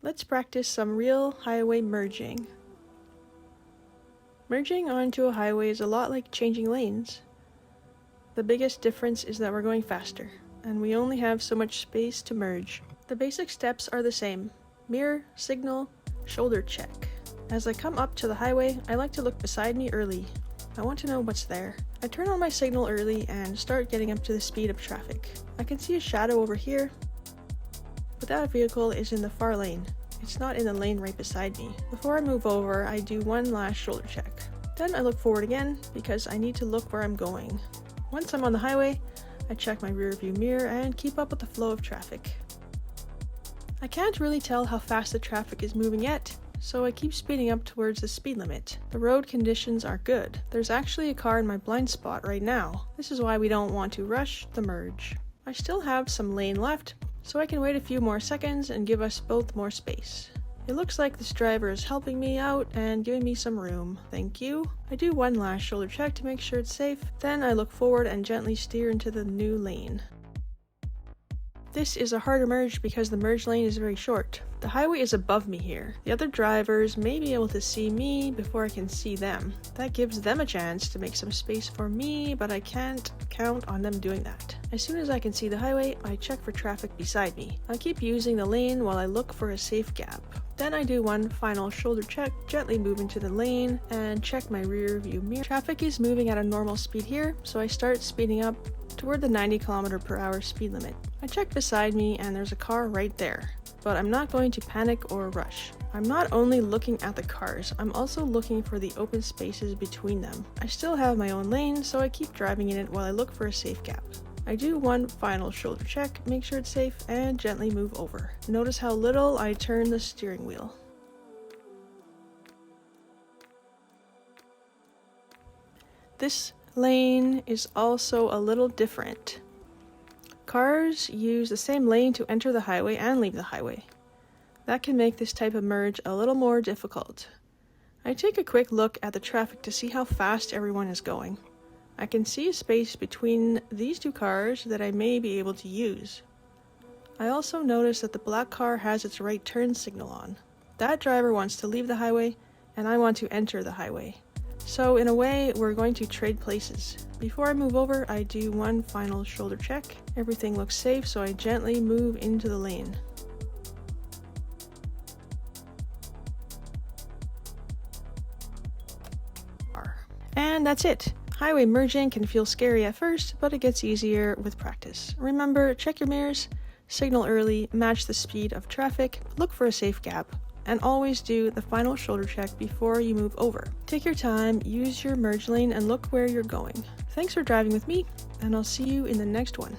Let's practice some real highway merging. Merging onto a highway is a lot like changing lanes. The biggest difference is that we're going faster, and we only have so much space to merge. The basic steps are the same: mirror, signal, shoulder check. As I come up to the highway, I like to look beside me early. I want to know what's there. I turn on my signal early and start getting up to the speed of traffic. I can see a shadow over here, but that vehicle is in the far lane. It's not in the lane right beside me. Before I move over, I do one last shoulder check. Then I look forward again because I need to look where I'm going. Once I'm on the highway, I check my rear view mirror and keep up with the flow of traffic. I can't really tell how fast the traffic is moving yet, so I keep speeding up towards the speed limit. The road conditions are good. There's actually a car in my blind spot right now. This is why we don't want to rush the merge. I still have some lane left, so I can wait a few more seconds and give us both more space. It looks like this driver is helping me out and giving me some room. Thank you. I do one last shoulder check to make sure it's safe. Then I look forward and gently steer into the new lane. This is a harder merge because the merge lane is very short. The highway is above me here. The other drivers may be able to see me before I can see them. That gives them a chance to make some space for me, but I can't count on them doing that. As soon as I can see the highway, I check for traffic beside me. I keep using the lane while I look for a safe gap. Then I do one final shoulder check, gently move into the lane, and check my rear view mirror. Traffic is moving at a normal speed here, so I start speeding up toward the 90 km/h speed limit. I check beside me and there's a car right there, but I'm not going to panic or rush. I'm not only looking at the cars, I'm also looking for the open spaces between them. I still have my own lane, so I keep driving in it while I look for a safe gap. I do one final shoulder check, make sure it's safe, and gently move over. Notice how little I turn the steering wheel. This lane is also a little different. Cars use the same lane to enter the highway and leave the highway. That can make this type of merge a little more difficult. I take a quick look at the traffic to see how fast everyone is going. I can see a space between these two cars that I may be able to use. I also notice that the black car has its right turn signal on. That driver wants to leave the highway, and I want to enter the highway. So in a way, we're going to trade places. Before I move over, I do one final shoulder check. Everything looks safe, so I gently move into the lane. And that's it. Highway merging can feel scary at first, but it gets easier with practice. Remember, check your mirrors, signal early, match the speed of traffic, look for a safe gap, and always do the final shoulder check before you move over. Take your time, use your merge lane, and look where you're going. Thanks for driving with me, and I'll see you in the next one.